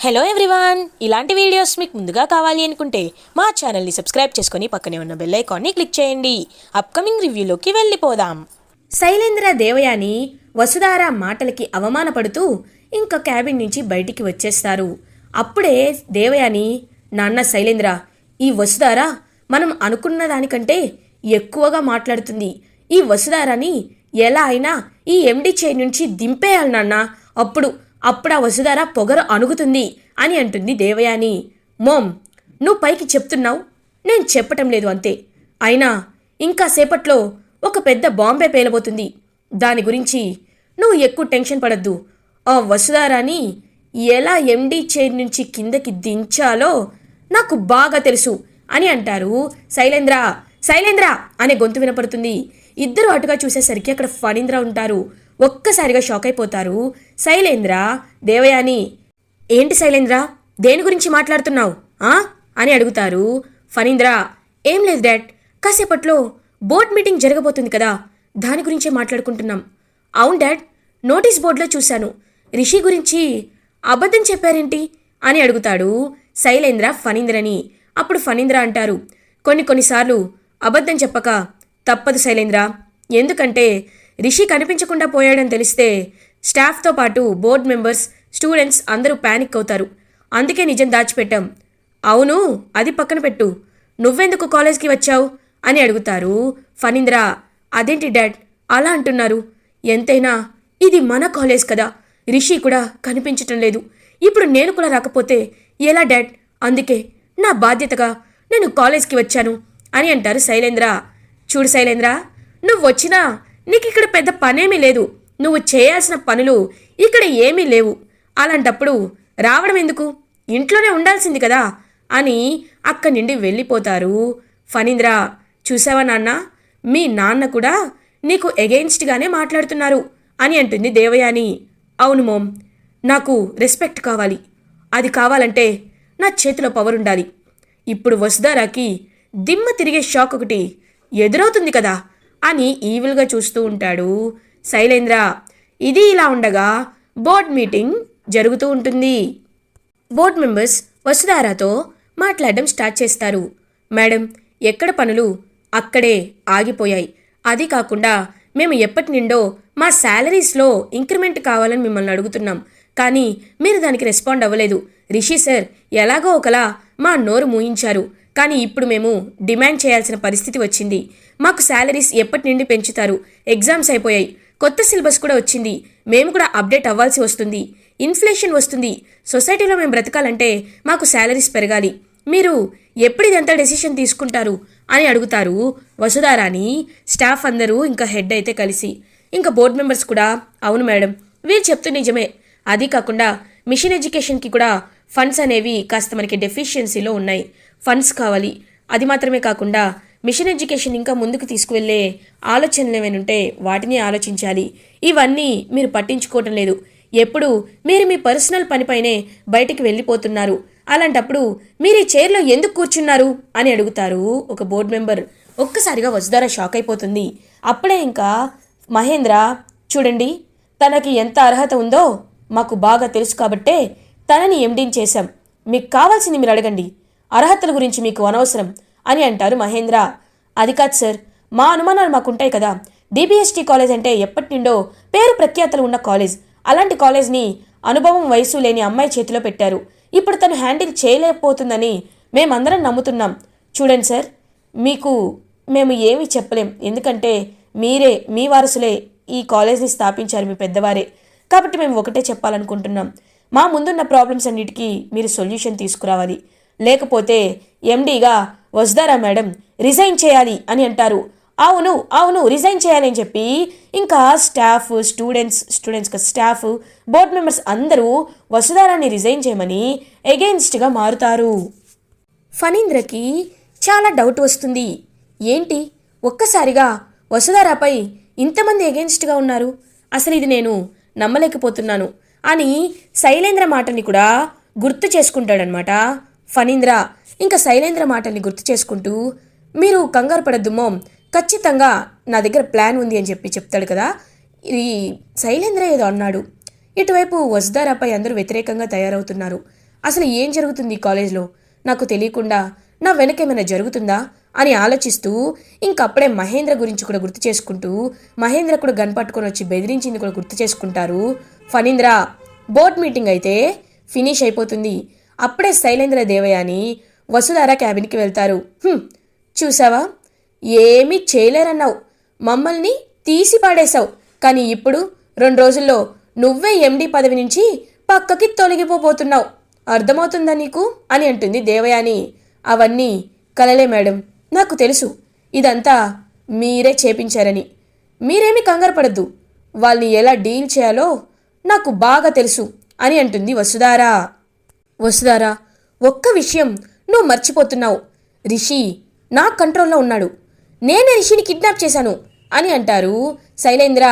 Hello everyone, ఇలాంటి videos మీకు ముందుగా కావాలి అనుకుంటే మా ఛానల్ని సబ్స్క్రైబ్ చేసుకొని పక్కనే ఉన్న బెల్ ఐకాన్ని క్లిక్ చేయండి. అప్కమింగ్ రివ్యూలోకి వెళ్ళిపోదాం. శైలేంద్ర దేవయాని వసుధార మాటలకి అవమానపడుతూ ఇంకా క్యాబిన్ నుంచి బయటికి వచ్చేస్తారు. అప్పుడే దేవయాని, నాన్న శైలేంద్ర, ఈ వసుధార మనం అనుకున్న దానికంటే ఎక్కువగా మాట్లాడుతుంది. ఈ వసుధారని ఎలా అయినా ఈ ఎండి చైర్ నుంచి దింపేయాలి నాన్న, అప్పుడు ఆ వసుధార పొగరు అణుగుతుంది అని అంటుంది దేవయాని. మోమ్, నువ్వు పైకి చెప్తున్నావు, నేను చెప్పటం లేదు అంతే. అయినా ఇంకా సేపట్లో ఒక పెద్ద బాంబే పేలబోతుంది. దాని గురించి నువ్వు ఎక్కువ టెన్షన్ పడద్దు. ఆ వసుధారాని ఎలా ఎండీ చైర్ నుంచి కిందకి దించాలో నాకు బాగా తెలుసు అని అంటారు. శైలేంద్ర శైలేంద్ర అనే గొంతు వినపడుతుంది. ఇద్దరు అటుగా చూసేసరికి అక్కడ ఫణీంద్ర ఉంటారు. ఒక్కసారిగా షాక్ అయిపోతారు. శైలేంద్ర, దేవయాని, ఏంటి శైలేంద్ర, దేని గురించి మాట్లాడుతున్నావు అని అడుగుతారు. ఫణీంద్ర, ఏం లేదు డాడ్, కాసేపట్లో బోర్డ్ మీటింగ్ జరగబోతుంది కదా, దాని గురించే మాట్లాడుకుంటున్నాం. అవును డాడ్, నోటీస్ బోర్డులో చూశాను, రిషి గురించి అబద్ధం చెప్పారేంటి అని అడుగుతాడు శైలేంద్ర ఫణీంద్రని. అప్పుడు ఫణీంద్ర అంటారు, కొన్నిసార్లు అబద్ధం చెప్పక తప్పదు శైలేంద్ర. ఎందుకంటే రిషి కనిపించకుండా పోయాడని తెలిస్తే స్టాఫ్తో పాటు బోర్డ్ మెంబర్స్, స్టూడెంట్స్ అందరూ ప్యానిక్ అవుతారు. అందుకే నిజం దాచిపెట్టాం. అవును, అది పక్కన పెట్టు, నువ్వెందుకు కాలేజ్కి వచ్చావు అని అడుగుతారు ఫణీంద్ర. అదేంటి డాడ్ అలా అంటున్నారు? ఎంతైనా ఇది మన కాలేజ్ కదా, రిషి కూడా కనిపించటం లేదు. ఇప్పుడు నేను కూడా రాకపోతే ఎలా డాడ్? అందుకే నా బాధ్యతగా నేను కాలేజ్కి వచ్చాను అని అంటారు శైలేంద్ర. చూడు శైలేంద్ర, నువ్వు వచ్చినా నీకు ఇక్కడ పెద్ద పనేమీ లేదు. నువ్వు చేయాల్సిన పనులు ఇక్కడ ఏమీ లేవు. అలాంటప్పుడు రావడం ఎందుకు? ఇంట్లోనే ఉండాల్సింది కదా అని అక్కడి నుండి వెళ్ళిపోతారు. ఫణీంద్ర, చూసావా నాన్న, మీ నాన్న కూడా నీకు ఎగెయిన్స్ట్గానే మాట్లాడుతున్నారు అని అంటుంది దేవయాని. అవును మోమ్, నాకు రెస్పెక్ట్ కావాలి. అది కావాలంటే నా చేతిలో పవర్ ఉండాలి. ఇప్పుడు వసుధారాకి దిమ్మ తిరిగే షాక్ ఒకటి ఎదురవుతుంది కదా అని ఈవిల్గా చూస్తూ ఉంటాడు శైలేంద్ర. ఇది ఇలా ఉండగా బోర్డ్ మీటింగ్ జరుగుతూ ఉంటుంది. బోర్డ్ మెంబర్స్ వసుధారాతో మాట్లాడడం స్టార్ట్ చేస్తారు. మేడం, ఎక్కడ పనులు అక్కడే ఆగిపోయాయి. అది కాకుండా మేము ఎప్పటి నుండో మా శాలరీస్లో ఇంక్రిమెంట్ కావాలని మిమ్మల్ని అడుగుతున్నాం, కానీ మీరు దానికి రెస్పాండ్ అవ్వలేదు. రిషి సార్ ఎలాగో ఒకలా మా నోరు మూయించారు, కానీ ఇప్పుడు మేము డిమాండ్ చేయాల్సిన పరిస్థితి వచ్చింది. మాకు శాలరీస్ ఎప్పటి నుండి పెంచుతారు? ఎగ్జామ్స్ అయిపోయాయి, కొత్త సిలబస్ కూడా వచ్చింది, మేము కూడా అప్డేట్ అవ్వాల్సి వస్తుంది. ఇన్ఫ్లేషన్ వస్తుంది. సొసైటీలో మేము బ్రతకాలంటే మాకు శాలరీస్ పెరగాలి. మీరు ఎప్పుడు ఇదంతా డెసిషన్ తీసుకుంటారు అని అడుగుతారు వసుధారాని. స్టాఫ్ అందరూ ఇంకా హెడ్ అయితే కలిసి, ఇంకా బోర్డ్ మెంబర్స్ కూడా, అవును మేడం, వీరు చెప్తూ నిజమే. అది కాకుండా మిషన్ ఎడ్యుకేషన్కి కూడా ఫండ్స్ అనేవి కాస్త మనకి డెఫిషియన్సీలో ఉన్నాయి. ఫండ్స్ కావాలి. అది మాత్రమే కాకుండా మిషన్ ఎడ్యుకేషన్ ఇంకా ముందుకు తీసుకువెళ్ళే ఆలోచనలు ఏమైనా ఉంటే వాటిని ఆలోచించాలి. ఇవన్నీ మీరు పట్టించుకోవటం లేదు. ఎప్పుడు మీరు మీ పర్సనల్ పనిపైనే బయటికి వెళ్ళిపోతున్నారు. అలాంటప్పుడు మీరు ఈ చైర్లో ఎందుకు కూర్చున్నారు అని అడుగుతారు ఒక బోర్డు మెంబర్. ఒక్కసారిగా వసుధార షాక్ అయిపోతుంది. అప్పుడే ఇంకా మహేంద్ర, చూడండి, తనకి ఎంత అర్హత ఉందో మాకు బాగా తెలుసు కాబట్టే తనని ఎండీని చేశాం. మీకు కావాల్సింది మీరు అడగండి, అర్హతల గురించి మీకు అనవసరం అని అంటారు మహేంద్ర. అది కాదు సార్, మా అనుమానాలు మాకుంటాయి కదా. డిబిఎస్టీ కాలేజ్ అంటే ఎప్పటి నుండో పేరు ప్రఖ్యాతలు ఉన్న కాలేజ్. అలాంటి కాలేజ్ని అనుభవం, వయసు లేని అమ్మాయి చేతిలో పెట్టారు. ఇప్పుడు తను హ్యాండిల్ చేయలేకపోతుందని మేమందరం నమ్ముతున్నాం. చూడండి సార్, మీకు మేము ఏమీ చెప్పలేం, ఎందుకంటే మీరే, మీ వారసులే ఈ కాలేజ్ని స్థాపించారు, మీ పెద్దవారే. కాబట్టి మేము ఒకటే చెప్పాలనుకుంటున్నాం, మా ముందున్న ప్రాబ్లమ్స్ అన్నిటికీ మీరు సొల్యూషన్ తీసుకురావాలి. లేకపోతే ఎండీగా వసుధారా మేడం రిజైన్ చేయాలి అని అంటారు. అవును అవును, రిజైన్ చేయాలని చెప్పి ఇంకా స్టాఫ్, బోర్డ్ మెంబర్స్ అందరూ వసుధారాన్ని రిజైన్ చేయమని ఎగెయిన్స్ట్గా మారుతారు. ఫణీంద్రకి చాలా డౌట్ వస్తుంది. ఏంటి ఒక్కసారిగా వసుధారాపై ఇంతమంది ఎగెయిన్స్ట్గా ఉన్నారు, అసలు ఇది నేను నమ్మలేకపోతున్నాను అని శైలేంద్ర మాటని కూడా గుర్తు చేసుకుంటాడనమాట ఫణీంద్ర. ఇంకా శైలేంద్ర మాటల్ని గుర్తు చేసుకుంటూ, మీరు కంగారు పడద్దు మోమ్, ఖచ్చితంగా నా దగ్గర ప్లాన్ ఉంది అని చెప్తాడు కదా. ఈ శైలేంద్ర ఏదో అన్నాడు. ఇటువైపు వసుధారాపై అందరూ వ్యతిరేకంగా తయారవుతున్నారు. అసలు ఏం జరుగుతుంది ఈ కాలేజ్లో? నాకు తెలియకుండా నా వెనకేమైనా జరుగుతుందా అని ఆలోచిస్తూ ఇంకప్పుడే మహేంద్ర గురించి కూడా గుర్తు చేసుకుంటూ మహేంద్ర కూడా గన్ పట్టుకొని వచ్చి బెదిరించింది కూడా గుర్తు చేసుకుంటారు ఫణీంద్ర. బోర్డ్ మీటింగ్ అయితే ఫినిష్ అయిపోతుంది. అప్పుడే శైలేంద్ర దేవయాని వసుధార క్యాబిన్కి వెళ్తారు. చూసావా, ఏమీ చేయలేరన్నావు, మమ్మల్ని తీసి పాడేశావు, కానీ ఇప్పుడు 2 రోజుల్లో నువ్వే ఎండి పదవి నుంచి పక్కకి తొలగిపోబోతున్నావు, అర్థమవుతుందా నీకు అని అంటుంది దేవయాని. అవన్నీ కలలే మేడం, నాకు తెలుసు ఇదంతా మీరే చేపించారని. మీరేమీ కంగారు పడద్దు, వాళ్ళని ఎలా డీల్ చేయాలో నాకు బాగా తెలుసు అని అంటుంది వసుధార. వసుధార, ఒక్క విషయం నువ్వు మర్చిపోతున్నావు. రిషి నా కంట్రోల్లో ఉన్నాడు, నేనే రిషిని కిడ్నాప్ చేశాను అని అంటారు శైలేంద్ర.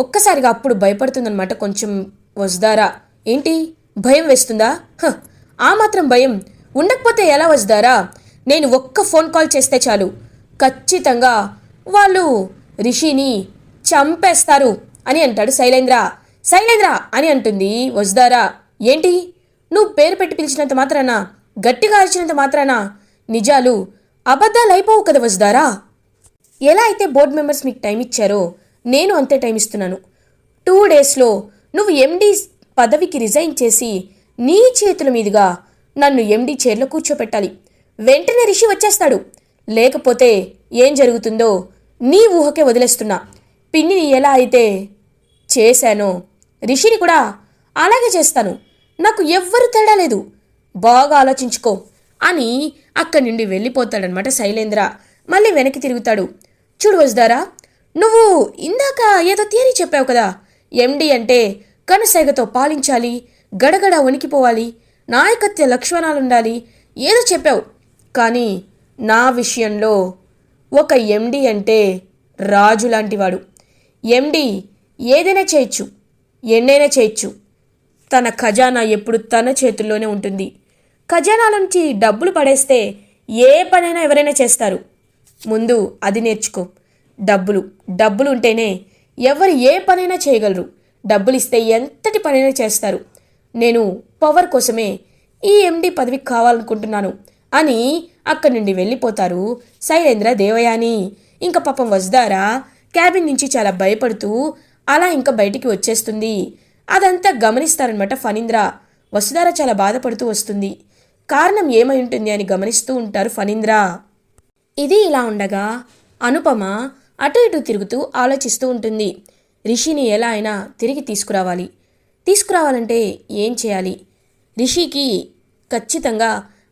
ఒక్కసారిగా అప్పుడు భయపడుతుందన్నమాట కొంచెం వసుధార. ఏంటి, భయం వేస్తుందా? ఆ మాత్రం భయం ఉండకపోతే ఎలా వసుధారా? నేను ఒక్క ఫోన్ కాల్ చేస్తే చాలు, ఖచ్చితంగా వాళ్ళు రిషిని చంపేస్తారు అని అంటాడు శైలేంద్ర. శైలేంద్ర అని అంటుంది వసుధార. ఏంటి, నువ్వు పేరు పెట్టి పిలిచినంత మాత్రాన, గట్టిగా అరిచినంత మాత్రాన నిజాలు అబద్ధాలు అయిపోవు కదా వసుధారా? ఎలా అయితే బోర్డు మెంబర్స్ మీకు టైం ఇచ్చారో నేను అంతే టైం ఇస్తున్నాను. 2 డేస్లో నువ్వు ఎండీ పదవికి రిజైన్ చేసి నీ చేతుల మీదుగా నన్ను ఎండీ చైర్లో కూర్చోపెట్టాలి. వెంటనే రిషి వచ్చేస్తాడు, లేకపోతే ఏం జరుగుతుందో నీ ఊహకే వదిలేస్తున్నా. పిన్నిని ఎలా అయితే చేశానో రిషిని కూడా అలాగే చేస్తాను, నాకు ఎవ్వరు తేడా లేదు, బాగా ఆలోచించుకో అని అక్కడి నుండి వెళ్ళిపోతాడనమాట శైలేంద్ర. మళ్ళీ వెనక్కి తిరుగుతాడు. చూడు వసుధారా, నువ్వు ఇందాక ఏదో థియరీ చెప్పావు కదా, ఎండి అంటే కనుసైగతో పాలించాలి, గడగడ వణికిపోవాలి, నాయకత్వ లక్షణాలుండాలి, ఏదో చెప్పావు. కానీ నా విషయంలో ఒక ఎండి అంటే రాజు లాంటివాడు. ఎండి ఏదైనా చేయొచ్చు, ఎన్నైనా చేయొచ్చు, తన ఖజానా ఎప్పుడు తన చేతుల్లోనే ఉంటుంది. ఖజానా నుంచి డబ్బులు పడేస్తే ఏ పనైనా ఎవరైనా చేస్తారు. ముందు అది నేర్చుకో. డబ్బులు ఉంటేనే ఎవరు ఏ పనైనా చేయగలరు. డబ్బులు ఇస్తే ఎంతటి పనైనా చేస్తారు. నేను పవర్ కోసమే ఈ ఎండి పదవికి కావాలనుకుంటున్నాను అని అక్కడి నుండి వెళ్ళిపోతారు శైలేంద్ర దేవయాని. ఇంకా పాపం వసుధార క్యాబిన్ నుంచి చాలా భయపడుతూ అలా ఇంకా బయటికి వచ్చేస్తుంది. అదంతా గమనిస్తారనమాట ఫణీంద్ర. వసుధార చాలా బాధపడుతూ వస్తుంది. కారణం ఏమై ఉంటుంది అని గమనిస్తూ ఉంటారు ఫణీంద్ర. ఇది ఇలా ఉండగా అనుపమ అటు ఇటు తిరుగుతూ ఆలోచిస్తూ ఉంటుంది. రిషిని ఎలా అయినా తిరిగి తీసుకురావాలంటే ఏం చేయాలి? రిషికి ఖచ్చితంగా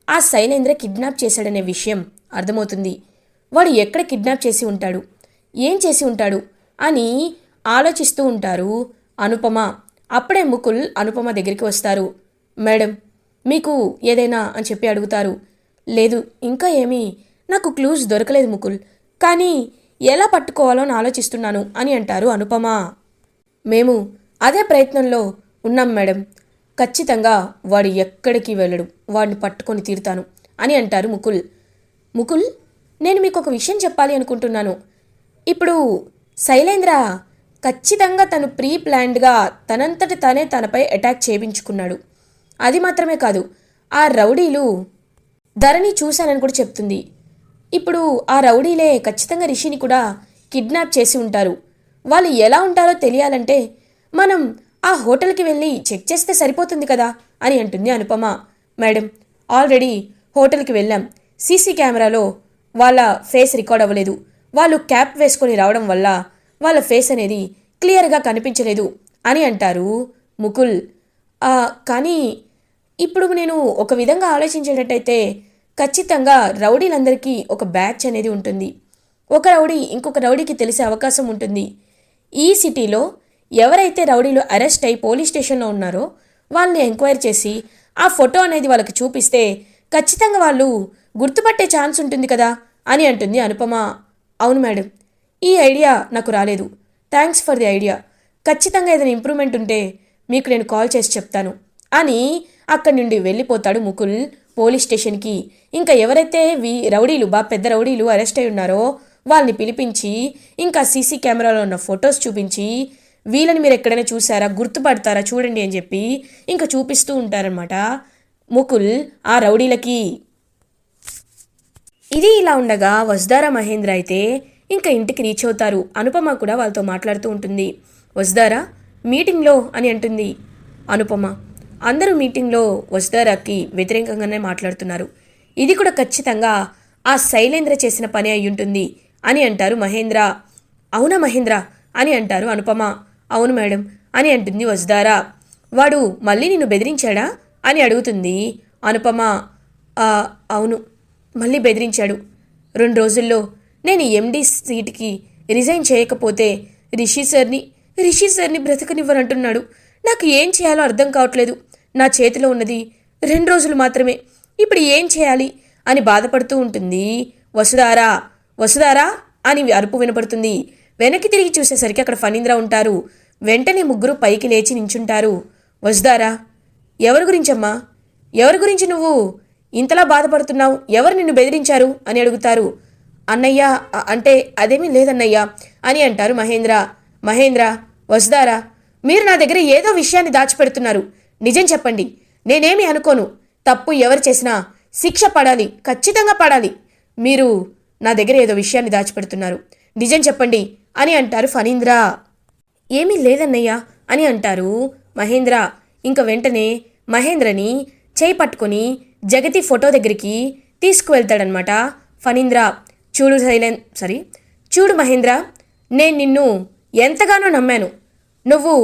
ఆ శైలేంద్ర కిడ్నాప్ చేశాడనే విషయం అర్థమవుతుంది. వాడు ఎక్కడ కిడ్నాప్ చేసి ఉంటాడు, ఏం చేసి ఉంటాడు అని ఆలోచిస్తూ ఉంటారు అనుపమ. అప్పుడే ముకుల్ అనుపమ దగ్గరికి వస్తారు. మేడం, మీకు ఏదైనా అని చెప్పి అడుగుతారు. లేదు, ఇంకా ఏమీ నాకు క్లూస్ దొరకలేదు ముకుల్, కానీ ఎలా పట్టుకోవాలో అని ఆలోచిస్తున్నాను అని అంటారు అనుపమ. మేము అదే ప్రయత్నంలో ఉన్నాం మేడం, ఖచ్చితంగా వాడు ఎక్కడికి వెళ్ళడు, వాడిని పట్టుకొని తీరుతాను అని అంటారు ముకుల్, నేను మీకు ఒక విషయం చెప్పాలి అనుకుంటున్నాను. ఇప్పుడు శైలేంద్ర ఖచ్చితంగా తను ప్రీ ప్లాన్డ్గా తనంతటి తానే తనపై అటాక్ చేయించుకున్నాడు. అది మాత్రమే కాదు, ఆ రౌడీలు ధరణి చూశానని కూడా చెప్తుంది. ఇప్పుడు ఆ రౌడీలే ఖచ్చితంగా రిషిని కూడా కిడ్నాప్ చేసి ఉంటారు. వాళ్ళు ఎలా ఉంటారో తెలియాలంటే మనం ఆ హోటల్కి వెళ్ళి చెక్ చేస్తే సరిపోతుంది కదా అని అంటుంది అనుపమ. మేడం, ఆల్రెడీ హోటల్కి వెళ్ళాం, సీసీ కెమెరాలో వాళ్ళ ఫేస్ రికార్డ్ అవ్వలేదు. వాళ్ళు క్యాప్ వేసుకొని రావడం వల్ల వాళ్ళ ఫేస్ అనేది క్లియర్గా కనిపించలేదు అని అంటారు ముకుల్. కానీ ఇప్పుడు నేను ఒక విధంగా ఆలోచించేటట్టయితే ఖచ్చితంగా రౌడీలందరికీ ఒక బ్యాచ్ అనేది ఉంటుంది. ఒక రౌడీ ఇంకొక రౌడీకి తెలిసే అవకాశం ఉంటుంది. ఈ సిటీలో ఎవరైతే రౌడీలు అరెస్ట్ అయి పోలీస్ స్టేషన్లో ఉన్నారో వాళ్ళని ఎంక్వైరీ చేసి ఆ ఫోటో అనేది వాళ్ళకి చూపిస్తే ఖచ్చితంగా వాళ్ళు గుర్తుపట్టే ఛాన్స్ ఉంటుంది కదా అని అంటుంది అనుపమ. అవును మేడం, ఈ ఐడియా నాకు రాలేదు, థ్యాంక్స్ ఫర్ ది ఐడియా. ఖచ్చితంగా ఏదైనా ఇంప్రూవ్మెంట్ ఉంటే మీకు నేను కాల్ చేసి చెప్తాను అని అక్కడి నుండి వెళ్ళిపోతాడు ముకుల్ పోలీస్ స్టేషన్కి. ఇంకా ఎవరైతే రౌడీలు పెద్ద రౌడీలు అరెస్ట్ అయి ఉన్నారో వాళ్ళని పిలిపించి ఇంకా సీసీ కెమెరాలో ఉన్న ఫొటోస్ చూపించి వీళ్ళని మీరు ఎక్కడైనా చూసారా, గుర్తుపడతారా చూడండి అని చెప్పి ఇంకా చూపిస్తూ ఉంటారనమాట ముకుల్ ఆ రౌడీలకి. ఇది ఇలా ఉండగా వసుధార మహేంద్ర అయితే ఇంకా ఇంటికి రీచ్ అవుతారు. అనుపమ కూడా వాళ్ళతో మాట్లాడుతూ ఉంటుంది. వసుధార మీటింగ్లో అని అంటుంది అనుపమ. అందరూ మీటింగ్లో వసుధారకి వ్యతిరేకంగానే మాట్లాడుతున్నారు. ఇది కూడా ఖచ్చితంగా ఆ శైలేంద్ర చేసిన పని అయి ఉంటుంది అని అంటారు మహేంద్ర. అవునా మహేంద్ర అని అంటారు అనుపమ. అవును మేడం అని అంటుంది వసుధార. వాడు మళ్ళీ నిన్ను బెదిరించాడా అని అడుగుతుంది అనుపమ. అవును, మళ్ళీ బెదిరించాడు. 2 రోజుల్లో నేను ఎండి సీట్కి రిజైన్ చేయకపోతే రిషి సార్ని బ్రతకనివ్వనంటున్నాడు. నాకు ఏం చేయాలో అర్థం కావట్లేదు. నా చేతిలో ఉన్నది 2 రోజులు మాత్రమే. ఇప్పుడు ఏం చేయాలి అని బాధపడుతూ ఉంటుంది వసుధారా అని అరుపు వినపడుతుంది. వెనక్కి తిరిగి చూసేసరికి అక్కడ ఫణీంద్ర ఉంటారు. వెంటనే ముగ్గురు పైకి లేచి నించుంటారు. వసుధారా, ఎవరి గురించమ్మా? ఎవరి గురించి నువ్వు ఇంతలా బాధపడుతున్నావు? ఎవరు నిన్ను బెదిరించారు అని అడుగుతారు. అన్నయ్య, అంటే అదేమీ లేదన్నయ్య అని అంటారు మహేంద్ర. వసుధారా, మీరు నా దగ్గర ఏదో విషయాన్ని దాచిపెడుతున్నారు. నిజం చెప్పండి. నేనేమీ అనుకోను. తప్పు ఎవరు చేసినా శిక్ష పడాలి, ఖచ్చితంగా పడాలి. మీరు నా దగ్గర ఏదో విషయాన్ని దాచిపెడుతున్నారు. నిజం చెప్పండి అని అంటారు ఫణీంద్ర. ఏమీ లేదన్నయ్య అని అంటారు మహేంద్ర. ఇంక వెంటనే మహేంద్రని చేయి పట్టుకొని జగతి ఫోటో దగ్గరికి తీసుకువెళ్తాడనమాట ఫణీంద్ర. చూడు మహేంద్ర, నేను నిన్ను ఎంతగానో నమ్మాను. నువ్వు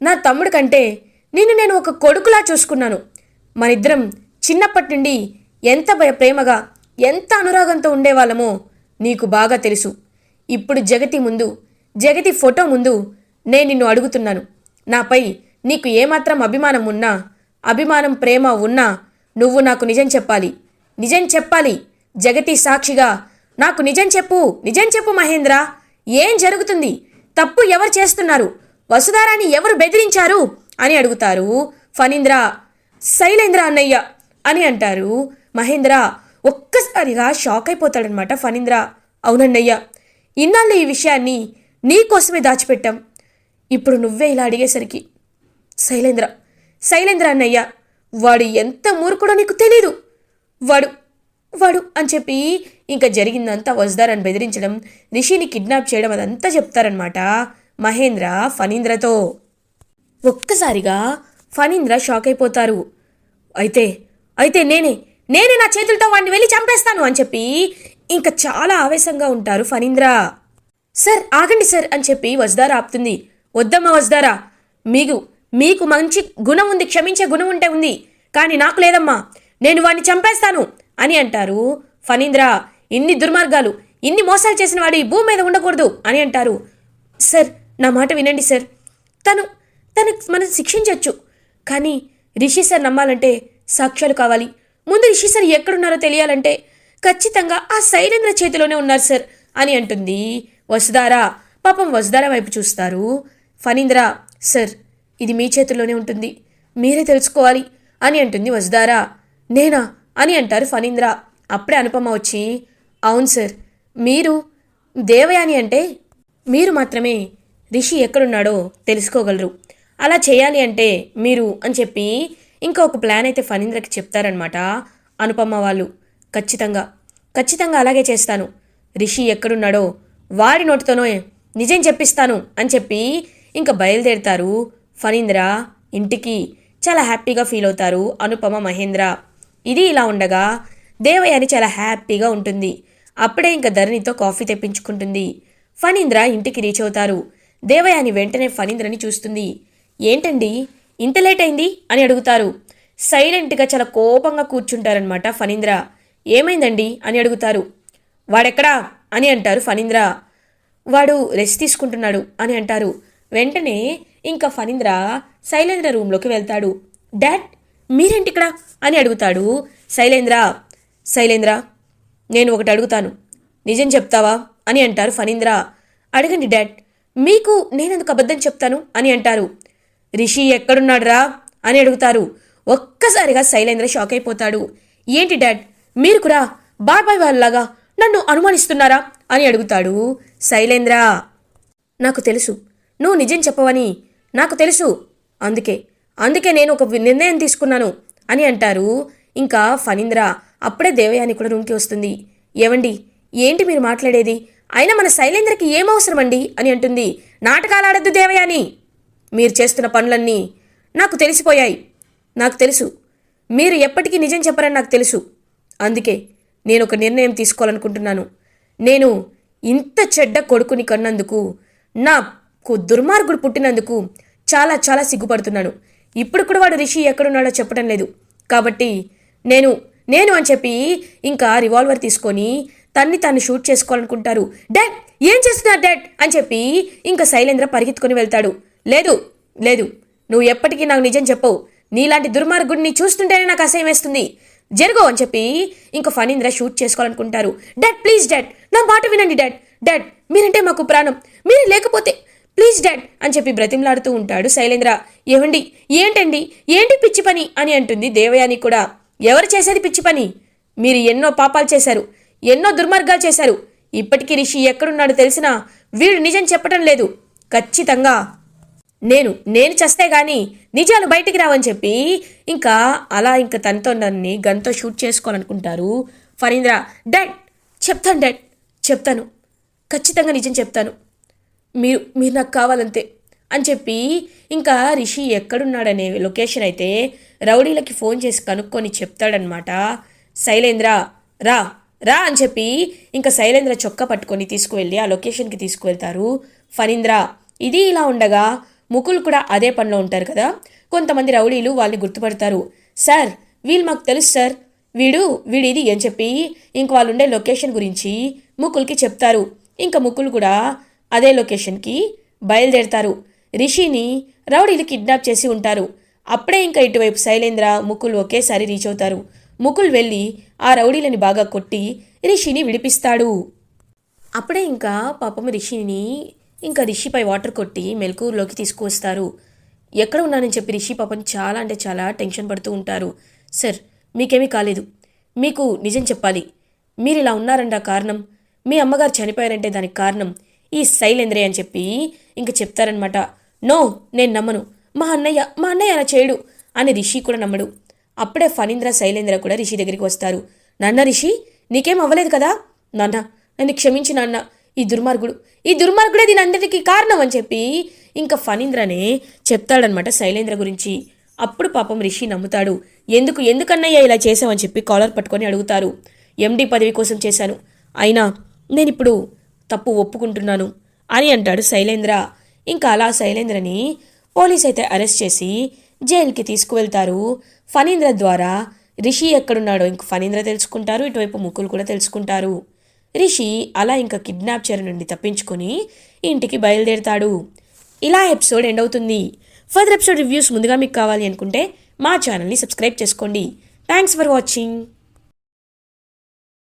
నా తమ్ముడు కంటే నేను ఒక కొడుకులా చూసుకున్నాను. మనిద్దరం చిన్నప్పటి నుండి ఎంత ప్రేమగా, ఎంత అనురాగంతో ఉండేవాళ్ళమో నీకు బాగా తెలుసు. ఇప్పుడు జగతి ఫోటో ముందు నేను నిన్ను అడుగుతున్నాను. నాపై నీకు ఏమాత్రం అభిమానం ప్రేమ ఉన్నా నువ్వు నాకు నిజం చెప్పాలి. జగతి సాక్షిగా నాకు నిజం చెప్పు మహేంద్ర. ఏం జరుగుతుంది? తప్పు ఎవరు చేస్తున్నారు? వసుధారాని ఎవరు బెదిరించారు అని అడుగుతారు ఫణీంద్ర. శైలేంద్ర అన్నయ్య అని అంటారు మహేంద్ర. ఒక్కసారిగా షాక్ అయిపోతాడనమాట ఫణీంద్ర. అవునన్నయ్య, ఇన్నాళ్ళు ఈ విషయాన్ని నీకోసమే దాచిపెట్టాం. ఇప్పుడు నువ్వే ఇలా అడిగేసరికి శైలేంద్ర అన్నయ్య, వాడు ఎంత మూర్ఖుడో నీకు తెలీదు. వాడు అని చెప్పి ఇంకా జరిగిందంతా వసుధారాని బెదిరించడం, రిషిని కిడ్నాప్ చేయడం అదంతా చెప్తారనమాట మహేంద్ర ఫణీంద్రతో. ఒక్కసారిగా ఫణీంద్ర షాక్ అయిపోతారు. అయితే నేనే నా చేతులతో వాడిని వెళ్ళి చంపేస్తాను అని చెప్పి ఇంకా చాలా ఆవేశంగా ఉంటారు ఫణీంద్ర. సార్ ఆగండి సార్ అని చెప్పి వసుధార ఆపుతుంది. వద్దమ్మా వసుధార, మీకు మంచి గుణం ఉంది, క్షమించే గుణం ఉంటే ఉంది, కానీ నాకు లేదమ్మా. నేను వాడిని చంపేస్తాను అని అంటారు ఫణీంద్ర. ఇన్ని దుర్మార్గాలు, ఇన్ని మోసాలు చేసిన వాడు ఈ భూమి మీద ఉండకూడదు అని అంటారు. సార్, నా మాట వినండి సార్. తను మనం శిక్షించవచ్చు, కానీ రిషి సార్ నమ్మాలంటే సాక్ష్యాలు కావాలి. ముందు రిషి సార్ ఎక్కడున్నారో తెలియాలంటే ఖచ్చితంగా ఆ శైలేంద్ర చేతిలోనే ఉన్నారు సార్ అని అంటుంది వసుధార. పాపం వసుధార వైపు చూస్తారు ఫణీంద్ర. సార్, ఇది మీ చేతుల్లోనే ఉంటుంది, మీరే తెలుసుకోవాలి అని అంటుంది వసుధార. నేనా అని అంటారు ఫణీంద్ర. అప్పుడే అనుపమ వచ్చి, అవును సార్, మీరు దేవయాని అంటే మీరు మాత్రమే రిషి ఎక్కడున్నాడో తెలుసుకోగలరు. అలా చేయాలి అంటే మీరు అని చెప్పి ఇంకొక ప్లాన్ అయితే ఫణీంద్రకి చెప్తారనమాట అనుపమ వాళ్ళు. ఖచ్చితంగా అలాగే చేస్తాను. రిషి ఎక్కడున్నాడో వాడి నోటితోనో నిజం చెప్పిస్తాను అని చెప్పి ఇంకా బయలుదేరుతారు ఫణీంద్ర ఇంటికి. చాలా హ్యాపీగా ఫీల్ అవుతారు అనుపమ, మహేంద్ర. ఇది ఇలా ఉండగా దేవయాని చాలా హ్యాపీగా ఉంటుంది. అప్పుడే ఇంకా ధరణితో కాఫీ తెప్పించుకుంటుంది. ఫణీంద్ర ఇంటికి రీచ్ అవుతారు. దేవయాని వెంటనే ఫణీంద్రని చూస్తుంది. ఏంటండి ఇంత లేట్ అయింది అని అడుగుతారు. సైలెంట్గా చాలా కోపంగా కూర్చుంటారనమాట ఫణీంద్ర. ఏమైందండి అని అడుగుతారు. వాడెక్కడా అని అంటారు ఫణీంద్ర. వాడు రెస్ట్ తీసుకుంటున్నాడు అని అంటారు. వెంటనే ఇంకా ఫణీంద్ర శైలేంద్ర రూమ్లోకి వెళ్తాడు. డాడ్, మీరేంటి ఇక్కడ అని అడుగుతాడు శైలేంద్ర, నేను ఒకటి అడుగుతాను, నిజం చెప్తావా అని అంటారు ఫణీంద్ర. అడగండి డాడ్, మీకు నేనెందుకు అబద్ధం చెప్తాను అని అంటారు. రిషి ఎక్కడున్నాడురా అని అడుగుతారు. ఒక్కసారిగా శైలేంద్ర షాక్ అయిపోతాడు. ఏంటి డాడ్, మీరు కూడా బాబాయ్ వాళ్ళలాగా నన్ను అనుమానిస్తున్నారా అని అడుగుతాడు శైలేంద్ర. నాకు తెలుసు నువ్వు నిజం చెప్పవని నాకు తెలుసు, అందుకే నేను ఒక నిర్ణయం తీసుకున్నాను అని అంటారు ఇంకా ఫణీంద్ర అప్పుడే దేవయాని కూడా రూమ్కి వస్తుంది. ఏవండి, ఏంటి మీరు మాట్లాడేది? అయినా మన శైలేంద్రకి ఏం అవసరం అండి అని అంటుంది. నాటకాలు ఆడద్దు దేవయాని, మీరు చేస్తున్న పనులన్నీ నాకు తెలిసిపోయాయి. నాకు తెలుసు మీరు ఎప్పటికీ నిజం చెప్పరని నాకు తెలుసు. అందుకే నేను ఒక నిర్ణయం తీసుకోవాలనుకుంటున్నాను. నేను ఇంత చెడ్డ కొడుకుని కన్నందుకు, నాకు దుర్మార్గుడు పుట్టినందుకు చాలా చాలా సిగ్గుపడుతున్నాను. ఇప్పుడు కూడా వాడు రిషి ఎక్కడున్నాడో చెప్పడం లేదు. కాబట్టి నేను అని చెప్పి ఇంకా రివాల్వర్ తీసుకొని తన్ని షూట్ చేసుకోవాలనుకుంటారు. డాడ్, ఏం చేస్తున్నారు డాడ్ అని చెప్పి ఇంకా శైలేంద్ర పరిగెత్తుకొని వెళ్తాడు. లేదు లేదు, నువ్వు ఎప్పటికీ నాకు నిజం చెప్పవు. నీలాంటి దుర్మార్గుడిని చూస్తుంటేనే నాకు అసహ్యం వేస్తుంది. జరుగు అని చెప్పి ఇంకా ఫణీంద్ర షూట్ చేసుకోవాలనుకుంటారు. డాడ్ ప్లీజ్ డాడ్, నా మాట వినండి డాడ్. డాడ్ మీరంటే మాకు ప్రాణం, మీరు లేకపోతే ప్లీజ్ డాడ్ అని చెప్పి బ్రతిమలాడుతూ ఉంటాడు శైలేంద్ర. ఏవండి, ఏంటండి, ఏంటి పిచ్చి పని అని అంటుంది దేవయాని కూడా. ఎవరు చేసేది పిచ్చి పని? మీరు ఎన్నో పాపాలు చేశారు, ఎన్నో దుర్మార్గాలు చేశారు. ఇప్పటికీ రిషి ఎక్కడున్నాడో తెలిసినా వీడు నిజం చెప్పడం లేదు. ఖచ్చితంగా నేను చస్తే గాని నిజాలు బయటికి రావని చెప్పి ఇంకా అలా ఇంకా తనతో నన్ను గన్తో షూట్ చేసుకోవాలనుకుంటారు ఫణీంద్ర. డాడ్ చెప్తాను డాడ్, చెప్తాను, ఖచ్చితంగా నిజం చెప్తాను. మీరు నాకు కావాలంతే అని చెప్పి ఇంకా రిషి ఎక్కడున్నాడనే లొకేషన్ అయితే రౌడీలకి ఫోన్ చేసి కనుక్కొని చెప్తాడనమాట. శైలేంద్ర రా రా అని చెప్పి ఇంకా శైలేంద్ర చొక్కా పట్టుకొని తీసుకువెళ్ళి ఆ లొకేషన్కి తీసుకువెళ్తారు ఫణీంద్ర. ఇది ఇలా ఉండగా ముకుల్ కూడా అదే పనిలో ఉంటారు కదా. కొంతమంది రౌడీలు వాళ్ళని గుర్తుపడతారు. సార్ వీళ్ళు మాకు తెలుసు సార్, వీడు ఇది అని చెప్పి ఇంక వాళ్ళు ఉండే లొకేషన్ గురించి ముకుల్కి చెప్తారు. ఇంకా ముకుల్ కూడా అదే లొకేషన్కి బయలుదేరతారు. రిషిని రౌడీలు కిడ్నాప్ చేసి ఉంటారు. అప్పుడే ఇంకా ఇటువైపు శైలేంద్ర ముకుల్ ఒకేసారి రీచ్ అవుతారు. ముకుల్ వెళ్ళి ఆ రౌడీలని బాగా కొట్టి రిషిని విడిపిస్తాడు. అప్పుడే ఇంకా పాపం రిషిపై వాటర్ కొట్టి మెలకువలోకి తీసుకువస్తారు. ఎక్కడ ఉన్నానని చెప్పి రిషి పాపం చాలా అంటే చాలా టెన్షన్ పడుతూ ఉంటారు. సార్ మీకేమీ కాలేదు, మీకు నిజం చెప్పాలి. మీరు ఇలా ఉన్నారంట కారణం, మీ అమ్మగారు చనిపోయారంటే దానికి కారణం ఈ శైలేంద్రే అని చెప్పి ఇంక చెప్తారనమాట. నో, నేను నమ్మను, మా అన్నయ్య అలా చేయడు అని రిషి కూడా నమ్మడు. అప్పుడే ఫణీంద్ర శైలేంద్ర కూడా రిషి దగ్గరికి వస్తారు. నాన్న రిషి, నీకేం అవ్వలేదు కదా? నాన్న నన్ను క్షమించి నాన్న, ఈ దుర్మార్గుడే దీని అందరికీ కారణం అని చెప్పి ఇంకా ఫణీంద్రనే చెప్తాడనమాట శైలేంద్ర గురించి. అప్పుడు పాపం రిషి నమ్ముతాడు. ఎందుకన్నయ్య ఇలా చేసావని చెప్పి కాలర్ పట్టుకొని అడుగుతారు. ఎండి పదవి కోసం చేశాను, అయినా నేనిప్పుడు తప్పు ఒప్పుకుంటున్నాను అని అంటాడు శైలేంద్ర. ఇంకా అలా శైలేంద్రని పోలీస్ అయితే అరెస్ట్ చేసి జైలుకి తీసుకువెళ్తారు. ఫణీంద్ర ద్వారా రిషి ఎక్కడున్నాడో ఇంక ఫణీంద్ర తెలుసుకుంటారు. ఇటువైపు ముకుల్ కూడా తెలుసుకుంటారు. రిషి అలా ఇంకా కిడ్నాప్ చర్య నుండి తప్పించుకొని ఇంటికి బయలుదేరుతాడు. ఇలా ఎపిసోడ్ ఎండ్ అవుతుంది. ఫర్దర్ ఎపిసోడ్ రివ్యూస్ ముందుగా మీకు కావాలి అనుకుంటే మా ఛానల్ని సబ్స్క్రైబ్ చేసుకోండి. Thanks for watching.